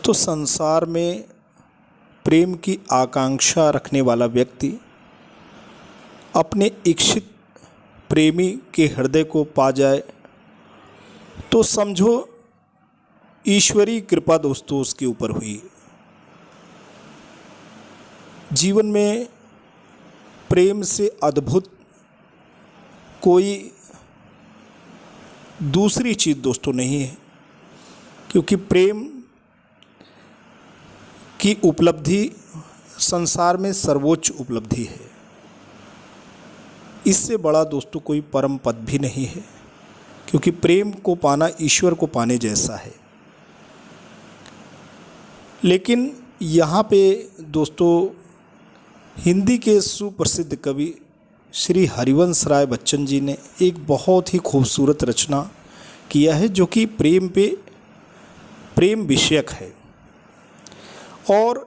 दोस्तों, संसार में प्रेम की आकांक्षा रखने वाला व्यक्ति अपने इच्छित प्रेमी के हृदय को पा जाए तो समझो ईश्वरीय कृपा दोस्तों उसके ऊपर हुई। जीवन में प्रेम से अद्भुत कोई दूसरी चीज़ दोस्तों नहीं है, क्योंकि प्रेम की उपलब्धि संसार में सर्वोच्च उपलब्धि है। इससे बड़ा दोस्तों कोई परम पद भी नहीं है, क्योंकि प्रेम को पाना ईश्वर को पाने जैसा है। लेकिन यहाँ पे दोस्तों हिंदी के सुप्रसिद्ध कवि श्री हरिवंश राय बच्चन जी ने एक बहुत ही खूबसूरत रचना किया है, जो कि प्रेम विषयक है। और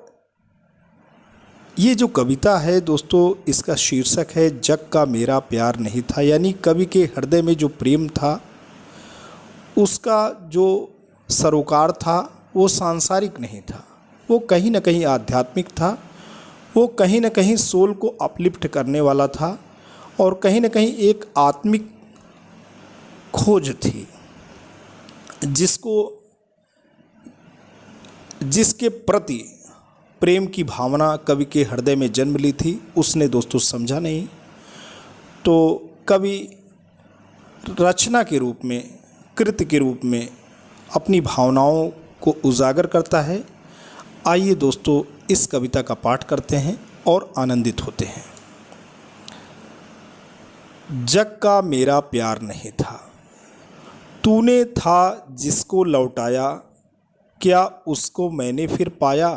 ये जो कविता है दोस्तों, इसका शीर्षक है जग का मेरा प्यार नहीं था। यानी कवि के हृदय में जो प्रेम था उसका जो सरोकार था वो सांसारिक नहीं था, वो कहीं ना कहीं आध्यात्मिक था, वो कहीं ना कहीं सोल को अपलिफ्ट करने वाला था और कहीं ना कहीं एक आत्मिक खोज थी जिसके प्रति प्रेम की भावना कवि के हृदय में जन्म ली थी। उसने दोस्तों समझा नहीं, तो कवि रचना के रूप में, कृति के रूप में अपनी भावनाओं को उजागर करता है। आइए दोस्तों इस कविता का पाठ करते हैं और आनंदित होते हैं। जग का मेरा प्यार नहीं था, तूने था जिसको लौटाया, क्या उसको मैंने फिर पाया।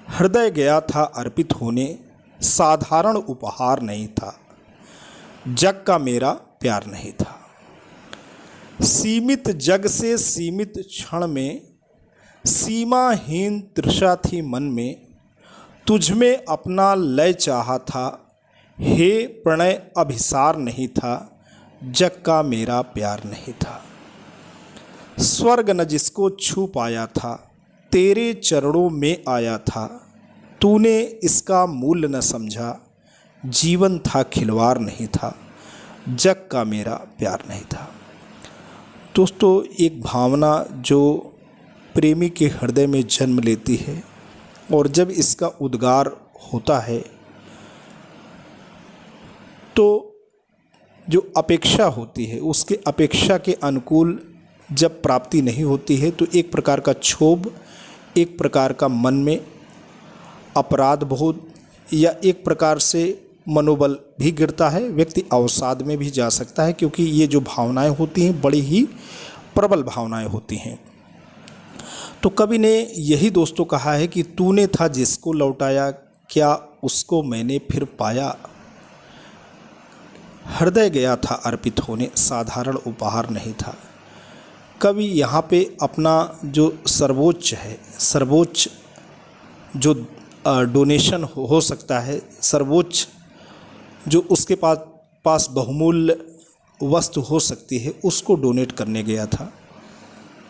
हृदय गया था अर्पित होने, साधारण उपहार नहीं था। जग का मेरा प्यार नहीं था। सीमित जग से सीमित क्षण में, सीमाहीन तृषा थी मन में। तुझ में अपना लय चाहा था, हे प्रणय अभिसार नहीं था। जग का मेरा प्यार नहीं था। स्वर्ग न जिसको छू पाया था, तेरे चरणों में आया था। तूने इसका मूल्य न समझा, जीवन था खिलवाड़ नहीं था। जग का मेरा प्यार नहीं था। दोस्तों, एक भावना जो प्रेमी के हृदय में जन्म लेती है और जब इसका उद्गार होता है तो जो अपेक्षा होती है उसके अपेक्षा के अनुकूल जब प्राप्ति नहीं होती है तो एक प्रकार का क्षोभ, एक प्रकार का मन में अपराध बोध या एक प्रकार से मनोबल भी गिरता है। व्यक्ति अवसाद में भी जा सकता है, क्योंकि ये जो भावनाएं होती हैं बड़ी ही प्रबल भावनाएं होती हैं। तो कवि ने यही दोस्तों कहा है कि तूने था जिसको लौटाया, क्या उसको मैंने फिर पाया। हृदय गया था अर्पित होने, साधारण उपहार नहीं था। कवि यहाँ पे अपना जो सर्वोच्च है, सर्वोच्च जो डोनेशन हो सकता है, सर्वोच्च जो उसके पास बहुमूल्य वस्तु हो सकती है, उसको डोनेट करने गया था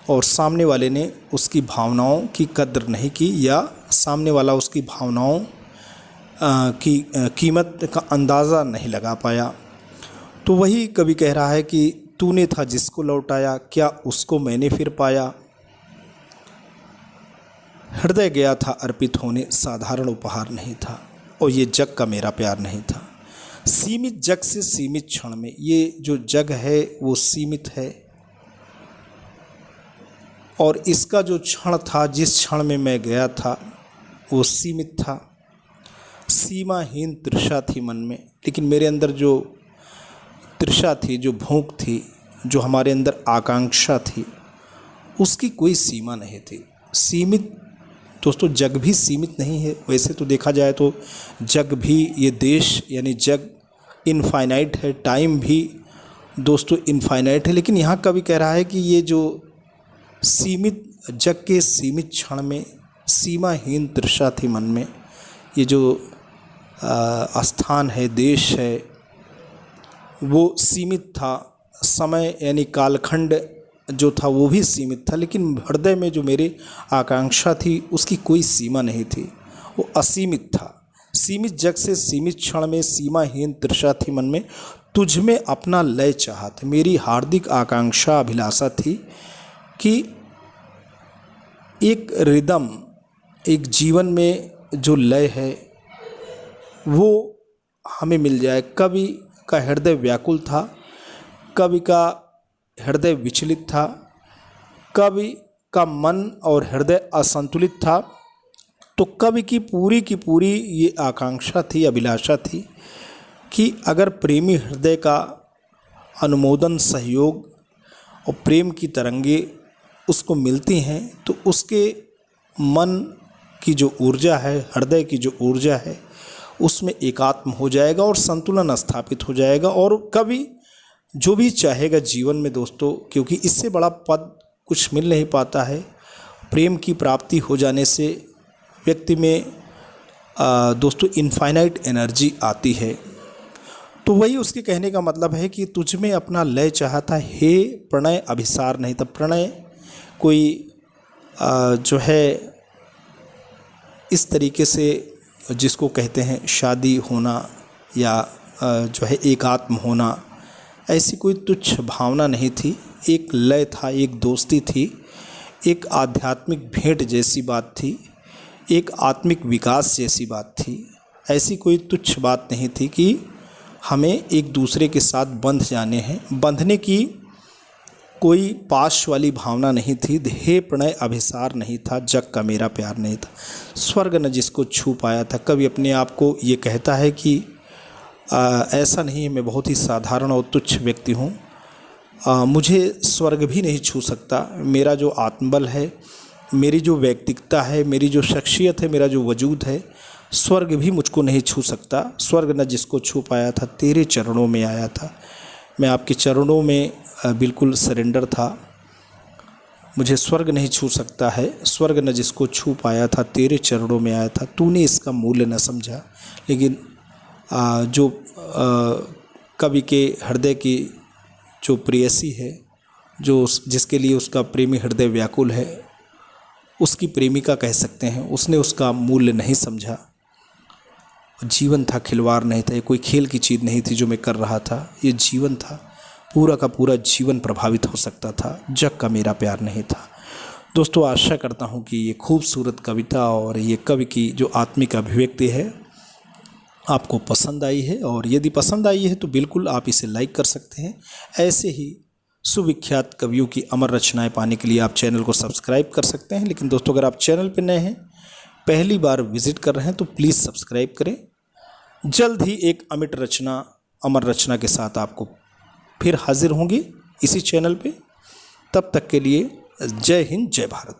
और सामने वाले ने उसकी भावनाओं की कद्र नहीं की या सामने वाला उसकी भावनाओं की कीमत का अंदाज़ा नहीं लगा पाया। तो वही कवि कह रहा है कि तूने था जिसको लौटाया, क्या उसको मैंने फिर पाया। हृदय गया था अर्पित होने, साधारण उपहार नहीं था। और ये जग का मेरा प्यार नहीं था। सीमित जग से सीमित क्षण में, ये जो जग है वो सीमित है और इसका जो क्षण था, जिस क्षण में मैं गया था वो सीमित था। सीमाहीन तृषा थी मन में, लेकिन मेरे अंदर जो तृषा थी, जो भूख थी, जो हमारे अंदर आकांक्षा थी, उसकी कोई सीमा नहीं थी। सीमित दोस्तों, जग भी सीमित नहीं है। वैसे तो देखा जाए तो जग भी, ये देश यानी जग इनफाइनाइट है, टाइम भी दोस्तों इनफाइनाइट है। लेकिन यहाँ कवि कह रहा है कि ये जो सीमित जग के सीमित क्षण में सीमाहीन तृषा थी मन में, ये जो स्थान है, देश है, वो सीमित था। समय यानी कालखंड जो था वो भी सीमित था, लेकिन हृदय में जो मेरे आकांक्षा थी उसकी कोई सीमा नहीं थी, वो असीमित था। सीमित जग से सीमित क्षण में सीमाहीन तृषा थी मन में, तुझ में अपना लय चाहत। मेरी हार्दिक आकांक्षा अभिलाषा थी कि एक रिदम, एक जीवन में जो लय है वो हमें मिल जाए। कवि का हृदय व्याकुल था, कवि का हृदय विचलित था, कवि का मन और हृदय असंतुलित था। तो कवि की पूरी ये आकांक्षा थी, अभिलाषा थी कि अगर प्रेमी हृदय का अनुमोदन, सहयोग और प्रेम की तरंगे उसको मिलती हैं तो उसके मन की जो ऊर्जा है, हृदय की जो ऊर्जा है, उसमें एकात्म हो जाएगा और संतुलन स्थापित हो जाएगा। और कवि जो भी चाहेगा जीवन में दोस्तों, क्योंकि इससे बड़ा पद कुछ मिल नहीं पाता है। प्रेम की प्राप्ति हो जाने से व्यक्ति में दोस्तों इनफाइनाइट एनर्जी आती है। तो वही उसके कहने का मतलब है कि तुझ में अपना लय चाहता, हे प्रणय अभिसार नहीं था। प्रणय कोई जो है इस तरीके से जिसको कहते हैं शादी होना या जो है एकात्म होना, ऐसी कोई तुच्छ भावना नहीं थी। एक लय था, एक दोस्ती थी, एक आध्यात्मिक भेंट जैसी बात थी, एक आत्मिक विकास जैसी बात थी। ऐसी कोई तुच्छ बात नहीं थी कि हमें एक दूसरे के साथ बंध जाने हैं। बंधने की कोई पाश वाली भावना नहीं थी। हे प्रणय अभिसार नहीं था, जग का मेरा प्यार नहीं था, स्वर्ग न जिसको छू पाया था। कवि अपने आप को ये कहता है कि ऐसा नहीं है, मैं बहुत ही साधारण और तुच्छ व्यक्ति हूँ, मुझे स्वर्ग भी नहीं छू सकता। मेरा जो आत्मबल है, मेरी जो व्यक्तिकता है, मेरी जो शख्सियत है, मेरा जो वजूद है, स्वर्ग भी मुझको नहीं छू सकता। स्वर्ग न जिसको छू पाया था, तेरे चरणों में आया था। मैं आपके चरणों में बिल्कुल सरेंडर था। मुझे स्वर्ग नहीं छू सकता है, स्वर्ग न जिसको छू पाया था, तेरे चरणों में आया था। तूने इसका मूल्य न समझा। लेकिन जो कवि के हृदय की जो प्रेयसी है, जो जिसके लिए उसका प्रेमी हृदय व्याकुल है, उसकी प्रेमिका कह सकते हैं, उसने उसका मूल्य नहीं समझा। जीवन था, खिलवाड़ नहीं था। ये कोई खेल की चीज़ नहीं थी जो मैं कर रहा था, ये जीवन था। पूरा का पूरा जीवन प्रभावित हो सकता था। जग का मेरा प्यार नहीं था। दोस्तों, आशा करता हूँ कि ये खूबसूरत कविता और ये कवि की जो आत्मिक अभिव्यक्ति है आपको पसंद आई है। और यदि पसंद आई है तो बिल्कुल आप इसे लाइक कर सकते हैं। ऐसे ही सुविख्यात कवियों की अमर रचनाएं पाने के लिए आप चैनल को सब्सक्राइब कर सकते हैं। लेकिन दोस्तों, अगर आप चैनल पर नए हैं, पहली बार विजिट कर रहे हैं, तो प्लीज़ सब्सक्राइब करें। जल्द ही एक अमिट रचना, अमर रचना के साथ आपको फिर हाजिर होंगे इसी चैनल पे। तब तक के लिए जय हिंद, जय भारत।